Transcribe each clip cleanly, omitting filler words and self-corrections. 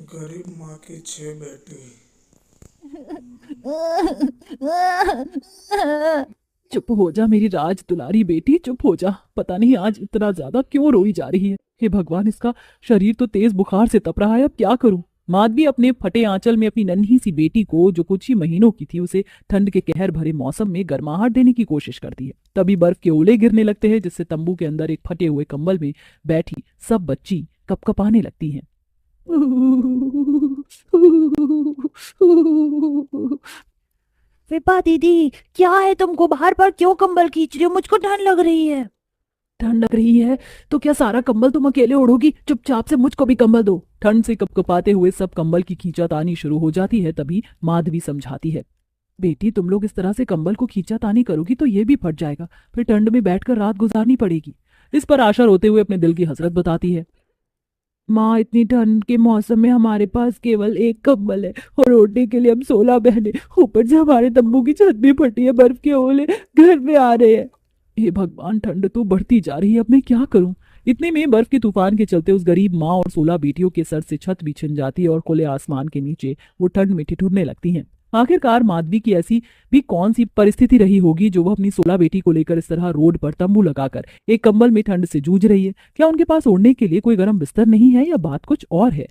गरीब माँ की 6 बेटी। चुप हो जा मेरी राज दुलारी बेटी, चुप हो जा। पता नहीं आज इतना ज्यादा क्यों रोई जा रही है। हे भगवान, इसका शरीर तो तेज बुखार से तप रहा है, अब क्या करूं। माधवी अपने फटे आंचल में अपनी नन्ही सी बेटी को, जो कुछ ही महीनों की थी, उसे ठंड के कहर भरे मौसम में गर्माहट देने की कोशिश करती है। तभी बर्फ के ओले गिरने लगते हैं, जिससे तंबू के अंदर एक फटे हुए कंबल में बैठी सब बच्ची कपकपाने लगती हैं। विभा दीदी, क्या है तुमको? बार बार क्यों कंबल खींच रही हो? मुझको ठंड लग रही है। ठंड लग रही है तो क्या सारा कंबल तुम अकेले ओढ़ोगी? चुपचाप से मुझको भी कंबल दो। ठंड से कपकपाते हुए सब कंबल की खींचातानी शुरू हो जाती है। तभी माधवी समझाती है, बेटी तुम लोग इस तरह से कंबल को खींचातानी करोगी तो ये भी फट जाएगा, फिर ठंड में बैठकर रात गुजारनी पड़ेगी। इस पर आशा रोते हुए अपने दिल की हसरत बताती है, माँ इतनी ठंड के मौसम में हमारे पास केवल एक कंबल है और ओढ़ने के लिए हम 16 बहने, ऊपर से हमारे तंबू की छत भी फटी है, बर्फ के ओले घर में आ रहे हैं। हे भगवान, ठंड तो बढ़ती जा रही है, अब मैं क्या करूं। इतने में बर्फ के तूफान के चलते उस गरीब माँ और 16 बेटियों के सर से छत भी छिन जाती है और खुले आसमान के नीचे वो ठंड में ठिठुरने लगती हैं। आखिरकार माधवी की ऐसी भी कौन सी परिस्थिति रही होगी जो वो अपनी 16 बेटी को लेकर इस तरह रोड पर तंबू लगाकर एक कंबल में ठंड से जूझ रही है। क्या उनके पास ओढ़ने के लिए कोई गर्म बिस्तर नहीं है, या बात कुछ और है।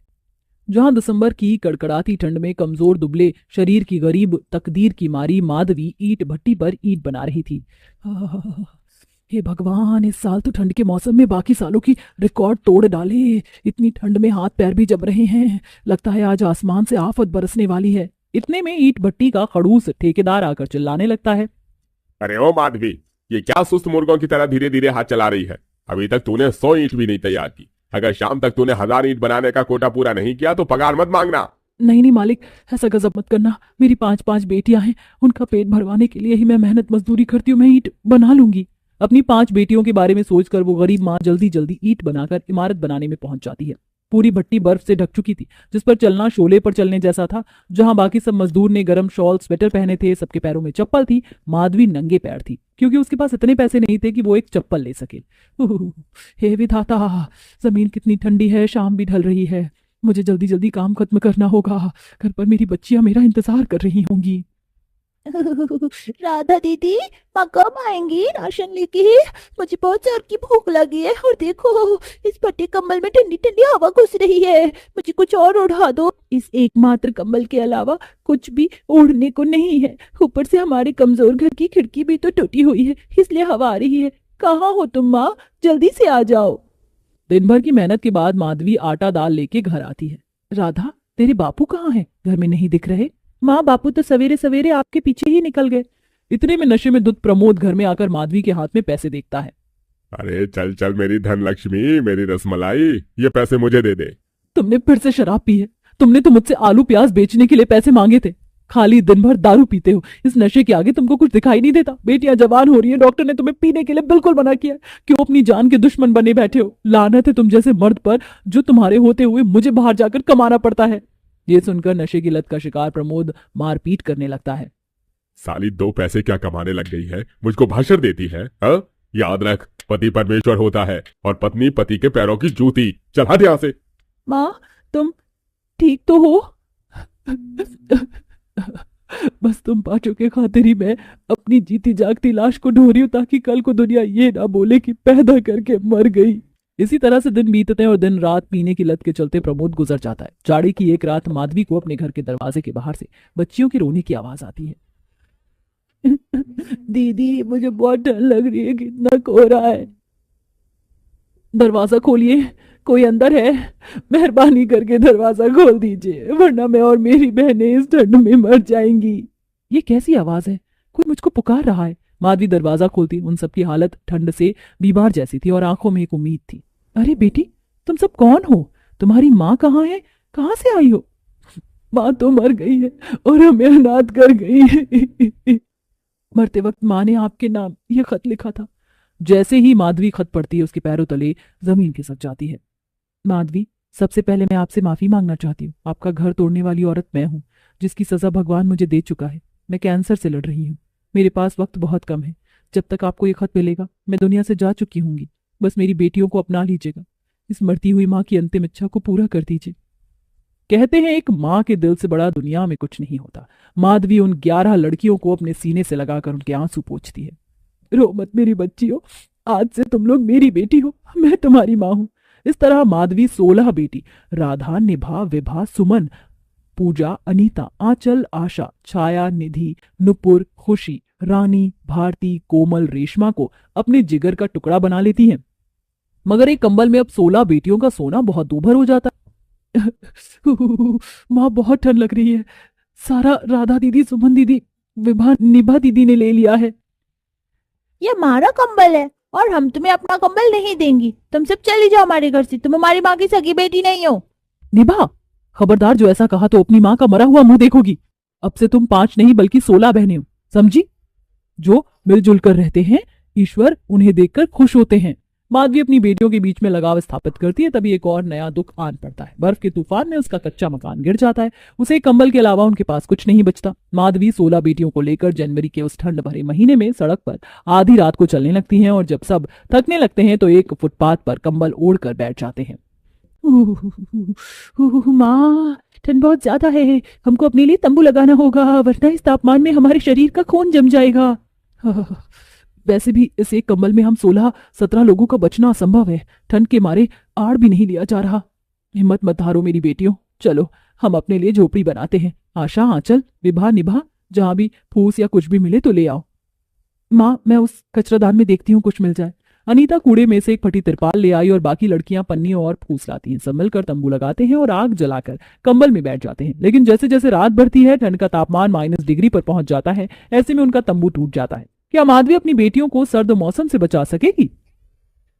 जहां दिसंबर की कड़कड़ाती ठंड में कमजोर दुबले शरीर की गरीब तकदीर की मारी माधवी ईंट भट्टी पर ईंट बना रही थी। हे भगवान, इस साल तो ठंड के मौसम में बाकी सालों की रिकॉर्ड तोड़ डाले। इतनी ठंड में हाथ पैर भी जम रहे हैं, लगता है आज आसमान से आफत बरसने वाली है। इतने में ईंट भट्टी का खड़ूस ठेकेदार आकर चिल्लाने लगता है, अरे ओ माधवी, ये क्या सुस्त मुर्गों की तरह धीरे धीरे हाथ चला रही है? अभी तक तूने 100 ईंट भी नहीं तैयार की। अगर शाम तक तूने 1000 ईंट बनाने का कोटा पूरा नहीं किया तो पगार मत मांगना। नहीं नहीं मालिक, ऐसा गजब मत करना। मेरी 5-5 बेटियां हैं, उनका पेट भरवाने के लिए ही मैं मेहनत मजदूरी करती हूँ। मैं ईंट बना लूंगी। अपनी 5 बेटियों के बारे में सोचकर वो गरीब माँ जल्दी जल्दी ईंट बनाकर इमारत बनाने में पहुंच जाती है। पूरी भट्टी बर्फ से ढक चुकी थी, जिस पर चलना शोले पर चलने जैसा था। जहां बाकी सब मजदूर ने गर्म शॉल स्वेटर पहने थे, सबके पैरों में चप्पल थी, माधवी नंगे पैर थी, क्योंकि उसके पास इतने पैसे नहीं थे कि वो एक चप्पल ले सके। हे विधाता, जमीन कितनी ठंडी है, शाम भी ढल रही है। मुझे जल्दी जल्दी काम खत्म करना होगा। घर पर मेरी बच्चियां मेरा इंतजार कर रही होंगी। राधा दीदी, माँ कब आएंगी राशन लेके? मुझे बहुत जोर की भूख लगी है, और देखो इस फटे कंबल में ठंडी ठंडी हवा घुस रही है। मुझे कुछ और ओढ़ा दो। इस एकमात्र कंबल के अलावा कुछ भी ओढ़ने को नहीं है। ऊपर से हमारे कमजोर घर की खिड़की भी तो टूटी हुई है, इसलिए हवा आ रही है। कहाँ हो तुम माँ? जल्दी से आ जाओ। दिन भर की मेहनत के बाद माधवी आटा दाल लेके घर आती है। राधा, तेरे बापू कहाँ हैं? घर में नहीं दिख रहे। माँ, बापू तो सवेरे सवेरे आपके पीछे ही निकल गए। इतने में नशे में धुत प्रमोद घर में आकर माधवी के हाथ में पैसे देखता है। अरे चल चल मेरी धन लक्ष्मी, मेरी रसमलाई, ये पैसे मुझे दे दे। तुमने फिर से शराब पी है। तुमने तो मुझसे आलू प्याज बेचने के लिए पैसे मांगे थे। खाली दिन भर दारू पीते हो। इस नशे के आगे तुमको कुछ दिखाई नहीं देता। बेटियां जवान हो रही है, डॉक्टर ने तुम्हें पीने के लिए बिल्कुल मना किया। क्यों अपनी जान के दुश्मन बने बैठे हो? लानत है तुम जैसे मर्द पर, जो तुम्हारे होते हुए मुझे बाहर जाकर कमाना पड़ता है। ये सुनकर नशे की लत का शिकार प्रमोद मारपीट करने लगता है। साली 2 पैसे क्या कमाने लग गई है, मुझको भाषण देती है। हाँ, याद रख, पति परमेश्वर होता है और पत्नी पति के पैरों की जूती। चल हट यहाँ से। माँ, तुम ठीक तो हो? बस तुम पांचों के खातिर ही मैं अपनी जीती जागती लाश को ढो रही हूं, ताकि कल को दुनिया ये ना बोले कि पैदा करके मर गई। इसी तरह से दिन बीतते हैं और दिन रात पीने की लत के चलते प्रमोद गुजर जाता है। जाड़ी की एक रात माधवी को अपने घर के दरवाजे के बाहर से बच्चियों के रोने की आवाज आती है। दीदी, मुझे बहुत डर लग रही है, कितना कोहरा है। दरवाजा खोलिए, कोई अंदर है? मेहरबानी करके दरवाजा खोल दीजिए, वरना मैं और मेरी बहनें इस ठंड में मर जाएंगी। ये कैसी आवाज है? कोई मुझको पुकार रहा है। माधवी दरवाजा खोलती। उन सबकी हालत ठंड से बीमार जैसी थी और आंखों में एक उम्मीद थी। अरे बेटी, तुम सब कौन हो? तुम्हारी माँ कहाँ है? कहाँ से आई हो? माँ तो मर गई है और हमें अनाथ कर गई है। मरते वक्त माँ ने आपके नाम ये खत लिखा था। जैसे ही माधवी खत पढ़ती है, उसके पैरों तले जमीन खिसक जाती है। माधवी, सबसे पहले मैं आपसे माफी मांगना चाहती हूँ। आपका घर तोड़ने वाली औरत मैं हूँ, जिसकी सजा भगवान मुझे दे चुका है। मैं कैंसर से लड़ रही हूँ। मेरे पास वक्त बहुत कम है। जब तक आपको ये खत मिलेगा मैं दुनिया से जा चुकी हूँगी। बस मेरी बेटियों को अपना लीजिएगा। इस मरती हुई माँ की अंतिम इच्छा को पूरा कर दीजिए। कहते हैं एक माँ के दिल से बड़ा दुनिया में कुछ नहीं होता। माधवी उन 11 लड़कियों को अपने सीने से लगाकर उनके आंसू पोंछती है। रो मत मेरी बच्चियों, आज से तुम लोग मेरी बेटी हो, मैं तुम्हारी माँ हूं। इस तरह माधवी 16 बेटी राधा, निभा, विभा, सुमन, पूजा, अनीता, आंचल, आशा, छाया, निधि, नुपुर, खुशी, रानी, भारती, कोमल, रेशमा को अपने जिगर का टुकड़ा बना लेती हैं। मगर एक कंबल में अब 16 बेटियों का सोना बहुत दूभर हो जाता है। माँ बहुत ठंड लग रही है। सारा राधा दीदी, सुमन दीदी, विभा, निभा दीदी ने ले लिया है। ये हमारा कंबल है और हम तुम्हें अपना कंबल नहीं देंगी। तुम सब चली जाओ हमारे घर से, तुम हमारी माँ की सगी बेटी नहीं हो। निभा, खबरदार, जो ऐसा कहा तो अपनी माँ का मरा हुआ मुंह देखोगी। अब से तुम 5 नहीं बल्कि 16 बहनें हो, समझी? जो मिलजुल कर रहते हैं, ईश्वर उन्हें देखकर खुश होते हैं। माधवी अपनी बेटियों के बीच में लगाव स्थापित करती है। तभी एक और नया दुख आन पड़ता है। बर्फ के तूफान में उसका कच्चा मकान गिर जाता है। उसे एक कंबल के अलावा उनके पास कुछ नहीं बचता। माधवी 16 बेटियों को लेकर जनवरी के उस ठंड भरे महीने में सड़क पर आधी रात को चलने लगती हैं और जब सब थकने लगते हैं तो एक फुटपाथ पर कंबल ओढ़ कर बैठ जाते हैं। माँ, ठंड बहुत ज्यादा है, हमको अपने लिए तंबू लगाना होगा, वरना इस तापमान में हमारे शरीर का खून जम जाएगा। वैसे भी इस एक कंबल में हम 16-17 लोगों का बचना असंभव है। ठंड के मारे आड़ भी नहीं लिया जा रहा। हिम्मत मत हारो मेरी बेटियों, चलो हम अपने लिए झोपड़ी बनाते हैं। आशा, आंचल, विभा, निभा, जहां भी फूस या कुछ भी मिले तो ले आओ। माँ, मैं उस कचरादान में देखती हूँ कुछ मिल जाए। अनीता कूड़े में से एक फटी तिरपाल ले आई और बाकी लड़कियां पन्नियों और फूस लाती हैं। सब मिलकर तंबू लगाते हैं और आग जलाकर कंबल में बैठ जाते हैं। लेकिन जैसे जैसे रात बढ़ती है, ठंड का तापमान -डिग्री पर पहुंच जाता है। ऐसे में उनका तंबू टूट जाता है। क्या माधवी अपनी बेटियों को सर्द मौसम से बचा सकेगी?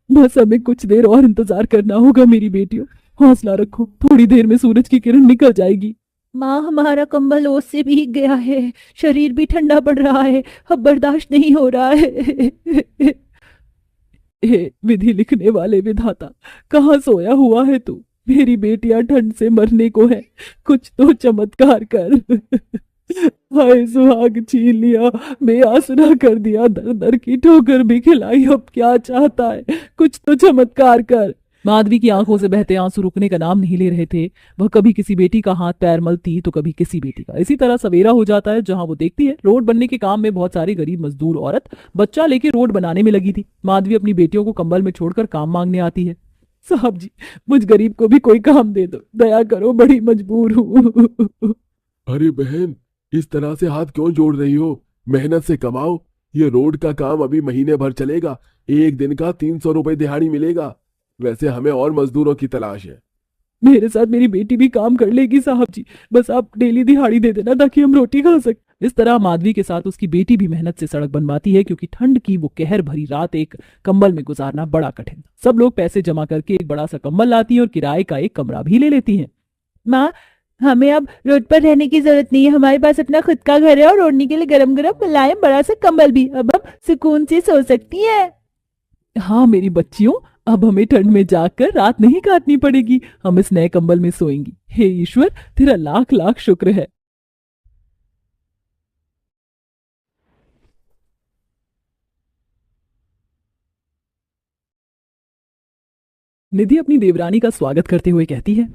बस हमें कुछ देर और इंतजार करना होगा मेरी बेटियों, हौसला रखो, थोड़ी देर में सूरज की किरण निकल जाएगी। माँ, हमारा कंबल ओस से भीग गया है, शरीर भी ठंडा पड़ रहा है, अब बर्दाश्त नहीं हो रहा है। हे विधि लिखने वाले विधाता, कहाँ सोया हुआ है तू? मेरी बेटियां ठंड से मरने को है, कुछ तो चमत्कार कर। हाय सुहाग छीन लिया, बेआसरा कर दिया, दर दर की ठोकर भी खिलाई, अब क्या चाहता है? कुछ तो चमत्कार कर। माधवी की आंखों से बहते आंसू रुकने का नाम नहीं ले रहे थे। वह कभी किसी बेटी का हाथ पैर मलती तो कभी किसी बेटी का। इसी तरह सवेरा हो जाता है। जहां वो देखती है रोड बनने के काम में बहुत सारी गरीब मजदूर औरत बच्चा लेके रोड बनाने में लगी थी। माधवी अपनी बेटियों को कंबल में छोड़कर काम मांगने आती है। साहब जी, मुझ गरीब को भी कोई काम दे दो, दया करो, बड़ी मजबूर हूँ। अरे बहन, इस तरह से हाथ क्यों जोड़ रही हो? मेहनत से कमाओ। ये रोड का काम अभी महीने भर चलेगा, एक दिन का 300 रुपए दिहाड़ी मिलेगा। वैसे हमें और मजदूरों की तलाश है। मेरे साथ मेरी बेटी भी काम कर लेगी साहब जी, बस आप डेली दिहाड़ी दे देना ताकि हम रोटी खा सकें। इस तरह माधवी के साथ उसकी बेटी भी मेहनत से सड़क बनवाती है, क्योंकि ठंड की वो कहर भरी रात एक कंबल में गुजारना बड़ा कठिन था। सब लोग पैसे जमा करके एक बड़ा सा कंबल लाती हैं और किराए का एक कमरा भी ले लेती हैं। माँ, हमें अब रोड पर रहने की जरूरत नहीं है, हमारे पास अपना खुद का घर है और ओढ़ने के लिए गरम गरम मुलायम बड़ा सा कंबल भी। अब हम सुकून से सो सकती है। हाँ मेरी बच्चियों, अब हमें ठंड में जाकर रात नहीं काटनी पड़ेगी, हम इस नए कंबल में सोएंगी। हे ईश्वर, तेरा लाख लाख शुक्र है। निधि अपनी देवरानी का स्वागत करते हुए कहती है,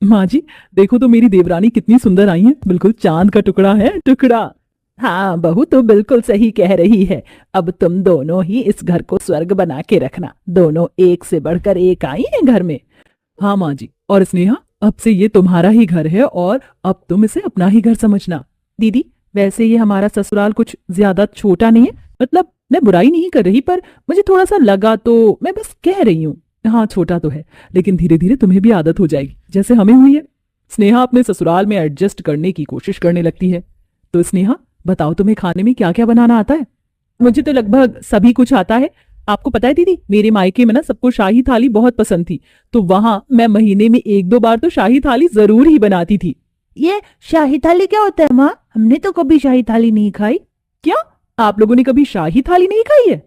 माँ जी देखो तो मेरी देवरानी कितनी सुंदर आई है, बिल्कुल चांद का टुकड़ा है, टुकड़ा। हाँ बहू तो बिल्कुल सही कह रही है। अब तुम दोनों ही इस घर को स्वर्ग बना के रखना। दोनों एक से बढ़कर एक आई हैं घर में। हाँ माँ जी, और स्नेहा अब से ये तुम्हारा ही घर है और अब तुम इसे अपना ही घर समझना। दीदी वैसे ये हमारा ससुराल कुछ ज्यादा छोटा नहीं है, मतलब मैं बुराई नहीं कर रही, पर मुझे थोड़ा सा लगा तो मैं बस कह रही हूँ। हाँ छोटा तो है, लेकिन धीरे धीरे तुम्हें भी आदत हो जाएगी, जैसे हमें हुई है। स्नेहा अपने ससुराल में एडजस्ट करने की कोशिश करने लगती है। तो स्नेहा बताओ, तुम्हें खाने में क्या क्या बनाना आता है? मुझे तो लगभग सभी कुछ आता है। आपको पता है दीदी, मेरे मायके में ना सबको शाही थाली बहुत पसंद थी, तो वहां मैं महीने में 1-2 बार तो शाही थाली जरूर ही बनाती थी। ये शाही थाली क्या होता है माँ? हमने तो कभी शाही थाली नहीं खाई। क्या आप लोगों ने कभी शाही थाली नहीं खाई है?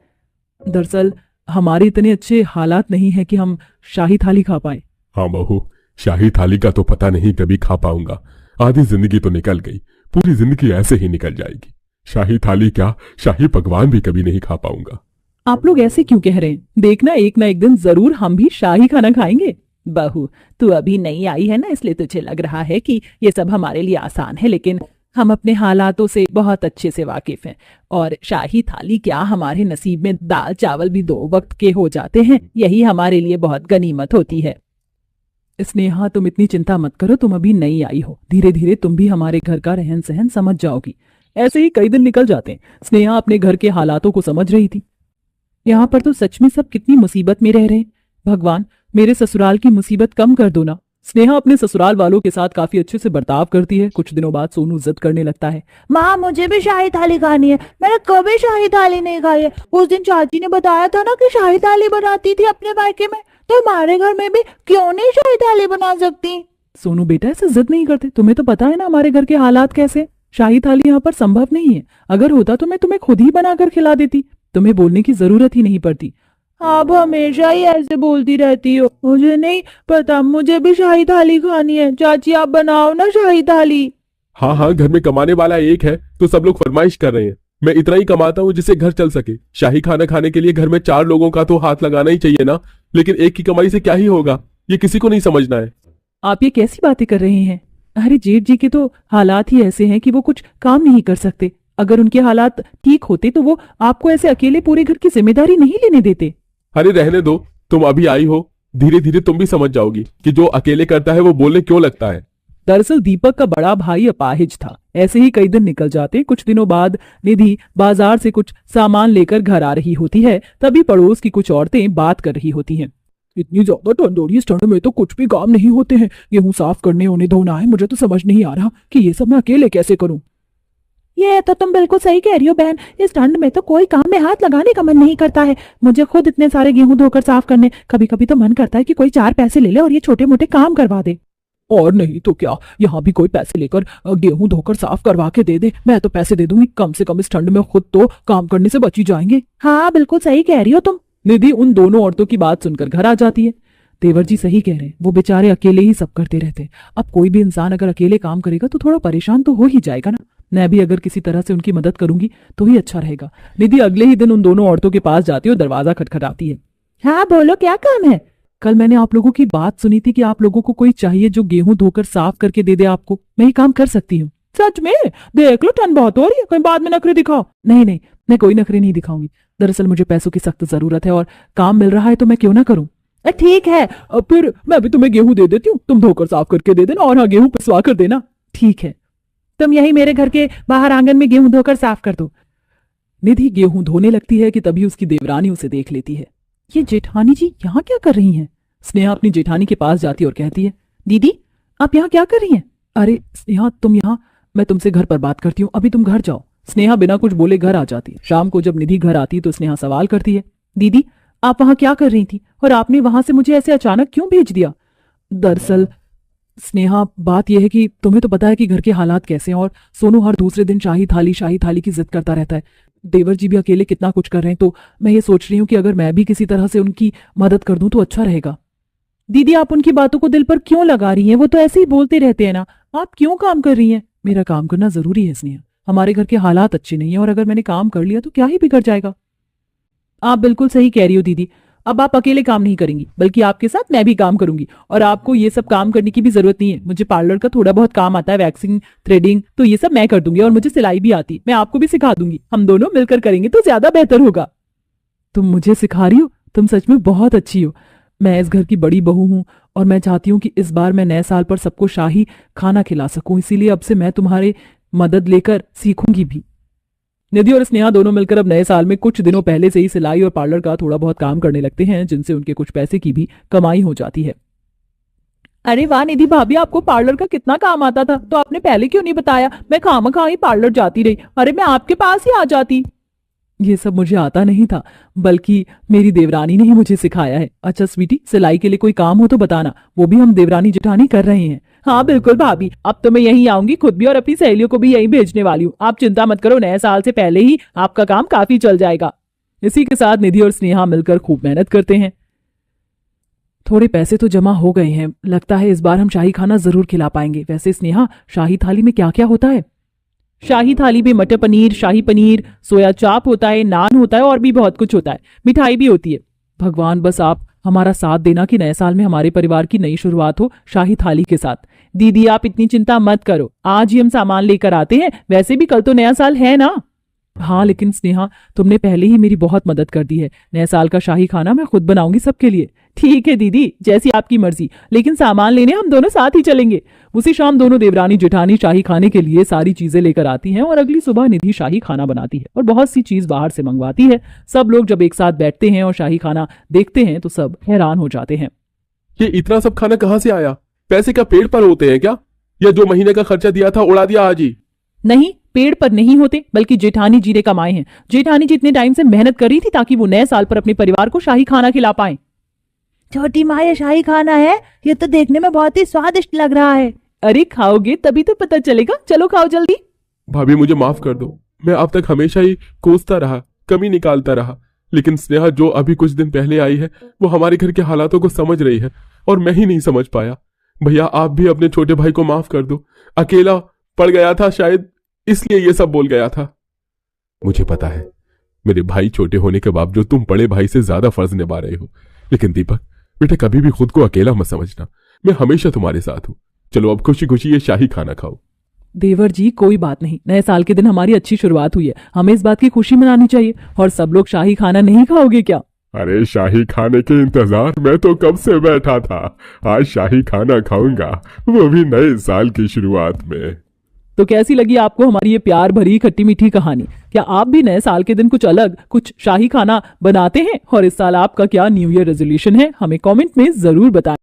दरअसल हमारे इतने अच्छे हालात नहीं है कि हम शाही थाली खा पाए। हाँ बहू, शाही थाली का तो पता नहीं कभी खा पाऊंगा। आधी जिंदगी तो निकल गई, पूरी जिंदगी ऐसे ही निकल जाएगी। शाही थाली क्या, शाही पकवान भी कभी नहीं खा पाऊंगा। आप लोग ऐसे क्यों कह रहे हैं? देखना एक ना एक दिन जरूर हम भी शाही खाना खाएंगे। बहू, तू अभी नई आई है ना, इसलिए तुझे लग रहा है कि ये सब हमारे लिए आसान है, लेकिन हम अपने हालातों से बहुत अच्छे से वाकिफ हैं। और शाही थाली क्या, हमारे नसीब में दाल चावल भी 2 वक्त के हो जाते हैं, यही हमारे लिए बहुत गनीमत होती है। स्नेहा, तुम इतनी चिंता मत करो, तुम अभी नई आई हो, धीरे धीरे तुम भी हमारे घर का रहन सहन समझ जाओगी। ऐसे ही कई दिन निकल जाते हैं। स्नेहा अपने घर के हालातों को समझ रही थी। यहाँ पर तो सच में सब कितनी मुसीबत में रह रहे हैं। भगवान, मेरे ससुराल की मुसीबत कम कर दो ना। स्नेहा अपने ससुराल वालों के साथ काफी अच्छे से बर्ताव करती है। कुछ दिनों बाद सोनू जिद करने लगता है। माँ, मुझे भी शाही थाली खानी है। मैंने कभी शाही थाली नहीं खाई है। उस दिन चाची ने बताया था ना कि शाही थाली बनाती थी अपने मायके में, तो हमारे घर में भी क्यों नहीं शाही थाली बना सकती? सोनू बेटा, ऐसे जिद नहीं करते, तुम्हें तो पता है ना हमारे घर के हालात कैसे। शाही थाली यहाँ पर संभव नहीं है। अगर होता तो मैं तुम्हें खुद ही बनाकर खिला देती, तुम्हें बोलने की जरूरत ही नहीं पड़ती। आप हमेशा ही ऐसे बोलती रहती हो। मुझे नहीं पता, मुझे भी शाही थाली खानी है। चाची, आप बनाओ ना शाही थाली। हाँ हाँ, घर में कमाने वाला एक है तो सब लोग फरमाइश कर रहे हैं। मैं इतना ही कमाता हूँ जिससे घर चल सके। शाही खाना खाने के लिए घर में 4 लोगों का तो हाथ लगाना ही चाहिए ना, लेकिन एक की कमाई से क्या ही होगा, ये किसी को नहीं समझना है। आप ये कैसी बातें कर रहे हैं? अरे जेठ जी के तो हालात ही ऐसे हैं कि वो कुछ काम नहीं कर सकते। अगर उनके हालात ठीक होते तो वो आपको ऐसे अकेले पूरे घर की जिम्मेदारी नहीं लेने देते। अरे रहने दो, तुम अभी आई हो, धीरे धीरे तुम भी समझ जाओगी कि जो अकेले करता है वो बोलने क्यों लगता है। दरअसल दीपक का बड़ा भाई अपाहिज था। ऐसे ही कई दिन निकल जाते। कुछ दिनों बाद निधि बाजार से कुछ सामान लेकर घर आ रही होती है। तभी पड़ोस की कुछ औरतें बात कर रही होती हैं। इतनी ज्यादा ठंड हो रही है, इस ठंड में तो कुछ भी काम नहीं होते हैं। गेहूं साफ करने होने धोना है, मुझे तो समझ नहीं आ रहा कि ये सब मैं अकेले कैसे करूं। ये तो तुम बिल्कुल सही कह रही हो बहन। इस ठंड में तो कोई काम में हाथ लगाने का मन नहीं करता है। मुझे खुद इतने सारे गेहूं धोकर साफ करने, कभी कभी तो मन करता है कि कोई 4 पैसे ले ले और ये छोटे मोटे काम करवा दे। और नहीं तो क्या, यहाँ भी कोई पैसे लेकर गेहूं धोकर साफ करवा के दे दे, मैं तो पैसे दे दूंगी। कम से कम इस ठंड में खुद तो काम करने से बच ही जाएंगे। हाँ, बिल्कुल सही कह रही हो तुम। निधि उन दोनों औरतों की बात सुनकर घर आ जाती है। देवर जी सही कह रहे हैं, वो बेचारे अकेले ही सब करते रहते हैं। अब कोई भी इंसान अगर अकेले काम करेगा तो थोड़ा परेशान तो हो ही जाएगा ना। मैं भी अगर किसी तरह से उनकी मदद करूंगी तो ही अच्छा रहेगा। निधि अगले ही दिन उन दोनों औरतं के पास जाती है और दरवाजा खटखटाती है। हाँ बोलो, क्या काम है? कल मैंने आप लोगों की बात सुनी थी कि आप लोगों को कोई चाहिए जो गेहूं धोकर साफ करके दे दे आपको। मैं ये काम कर सकती हूँ। सच में? देख लो, ठंड बहुत हो रही है, कहीं बाद में नखरे दिखाओ। नहीं नहीं, मैं कोई नखरे नहीं दिखाऊंगी। दरअसल मुझे पैसों की सख्त जरूरत है और काम मिल रहा है तो मैं क्यों ना करूं। ठीक है, फिर मैं भी तुम्हें गेहूं दे देती हूँ, तुम धोकर साफ करके दे देना और हाँ, गेहूं पिसवा कर देना। ठीक है, तुम यही मेरे घर के बाहर आंगन में गेहूं धोकर साफ कर दो। निधि गेहूं धोने लगती है कि तभी उसकी देवरानी उसे देख लेती है। ये जेठानी जी यहाँ क्या कर रही हैं? स्नेहा अपनी जेठानी के पास जाती है और कहती है, दीदी आप यहाँ क्या कर रही हैं? अरे स्नेहा, तुम यहाँ, मैं तुमसे घर पर बात करती हूँ, अभी तुम घर जाओ। स्नेहा बिना कुछ बोले घर आ जाती है। शाम को जब निधि घर आती है तो स्नेहा सवाल करती है, दीदी आप वहां क्या कर रही थी और आपने वहां से मुझे ऐसे अचानक क्यों भेज दिया? दरअसल स्नेहा, बात यह है कि तुम्हें तो पता है कि घर के हालात कैसे हैं और सोनू हर दूसरे दिन शाही थाली की जिद करता रहता है। देवर जी भी अकेले कितना कुछ कर रहे हैं, तो मैं ये सोच रही हूँ कि अगर मैं भी किसी तरह से उनकी मदद कर दूं तो अच्छा रहेगा। दीदी आप उनकी बातों को दिल पर क्यों लगा रही हैं? वो तो ऐसे ही बोलते रहते हैं ना। आप क्यों काम कर रही हैं? मेरा काम करना जरूरी है स्नेहा। हमारे घर के हालात अच्छे नहीं है और अगर मैंने काम कर लिया तो क्या ही बिगड़ जाएगा। आप बिल्कुल सही कह रही हो दीदी। अब आप अकेले काम नहीं करेंगी, बल्कि आपके साथ मैं भी काम करूंगी और आपको ये सब काम करने की भी जरूरत नहीं है। मुझे पार्लर का थोड़ा बहुत काम आता है, वैक्सिंग, थ्रेडिंग, तो ये सब मैं कर दूंगी और मुझे सिलाई भी आती, मैं आपको भी सिखा दूंगी। हम दोनों मिलकर करेंगे तो ज्यादा बेहतर होगा। तुम मुझे सिखा रही हो? तुम सच में बहुत अच्छी हो। मैं इस घर की बड़ी बहू हूँ और मैं चाहती हूँ कि इस बार मैं नए साल पर सबको शाही खाना खिला सकूं, इसीलिए अब से मैं तुम्हारी मदद लेकर सीखूंगी भी। निधि और स्नेहा दोनों मिलकर अब नए साल में कुछ दिनों पहले से ही सिलाई और पार्लर का थोड़ा बहुत काम करने लगते हैं, जिनसे उनके कुछ पैसे की भी कमाई हो जाती है। अरे वाह निधि भाभी, आपको पार्लर का कितना काम आता था, तो आपने पहले क्यों नहीं बताया? मैं खामखा ही पार्लर जाती रही। अरे मैं आपके पास ही आ जाती। ये सब मुझे आता नहीं था, बल्कि मेरी देवरानी ने ही मुझे सिखाया है। अच्छा स्वीटी, सिलाई के लिए कोई काम हो तो बताना, वो भी हम देवरानी जेठानी कर रहे हैं। हाँ बिल्कुल भाभी, अब तो मैं यहीं आऊंगी, खुद भी और अपनी सहेलियों को भी यहीं भेजने वाली हूँ। आप चिंता मत करो, नए साल से पहले ही आपका काम काफी चल जाएगा। इसी के साथ निधि और स्नेहा मिलकर खूब मेहनत करते हैं। थोड़े पैसे तो जमा हो गए हैं, लगता है इस बार हम शाही खाना जरूर खिला पाएंगे। वैसे स्नेहा, शाही थाली में क्या क्या होता है? शाही थाली में मटर पनीर, शाही पनीर, सोया चाप होता है, नान होता है और भी बहुत कुछ होता है, मिठाई भी होती है। भगवान बस आप हमारा साथ देना कि नए साल में हमारे परिवार की नई शुरुआत हो शाही थाली के साथ। दीदी आप इतनी चिंता मत करो, आज ही हम सामान लेकर आते हैं, वैसे भी कल तो नया साल है ना। हाँ लेकिन स्नेहा तुमने पहले ही मेरी बहुत मदद कर दी है, नए साल का शाही खाना मैं खुद बनाऊंगी सबके लिए। ठीक है दीदी, जैसी आपकी मर्जी, लेकिन सामान लेने हम दोनों साथ ही चलेंगे। उसी शाम दोनों देवरानी जेठानी शाही खाने के लिए सारी चीजें लेकर आती हैं और अगली सुबह निधि शाही खाना बनाती है और बहुत सी चीज बाहर से मंगवाती है। सब लोग जब एक साथ बैठते हैं और शाही खाना देखते हैं तो सब हैरान हो जाते हैं। ये इतना सब खाना कहाँ से आया? पैसे क्या पेड़ पर होते हैं क्या? या जो महीने का खर्चा दिया था उड़ा दिया आज ही? नहीं, पेड़ पर नहीं होते, बल्कि जेठानी जी ने कमाए हैं। जेठानी जी इतने टाइम से मेहनत कर रही थी ताकि वो नए साल पर अपने परिवार को शाही खाना खिला पाए। छोटी माँ ये शाही खाना है, ये तो देखने में बहुत ही स्वादिष्ट लग रहा है। अरे खाओगे तभी तो पता चलेगा, चलो खाओ जल्दी। भाभी मुझे माफ कर दो, मैं अब तक हमेशा ही कोसता रहा, कमी निकालता रहा, लेकिन स्नेहा जो अभी कुछ दिन पहले आई है वो हमारे घर के हालातों को समझ रही है और मैं ही नहीं समझ पाया। भैया आप भी अपने छोटे भाई को माफ कर दो, अकेला पड़ गया था शायद, इसलिए ये सब बोल गया था। मुझे पता है मेरे भाई छोटे होने के बावजूद तुम बड़े भाई से ज्यादा फर्ज निभा रहे हो, लेकिन दीपक बेटा कभी भी खुद को अकेला मत समझना, मैं हमेशा तुम्हारे साथ हूँ। चलो अब खुशी खुशी ये शाही खाना खाओ। देवर जी कोई बात नहीं, नए साल के दिन हमारी अच्छी शुरुआत हुई है, हमें इस बात की खुशी मनानी चाहिए। और सब लोग शाही खाना नहीं खाओगे क्या? अरे शाही खाने के इंतजार में तो कब से बैठा था, आज शाही खाना खाऊंगा, वो भी नए साल की शुरुआत में। तो कैसी लगी आपको हमारी ये प्यार भरी खट्टी मीठी कहानी? क्या आप भी नए साल के दिन कुछ अलग, कुछ शाही खाना बनाते हैं? और इस साल आपका क्या न्यू ईयर रेजोल्यूशन है, हमें कमेंट में जरूर बताएं।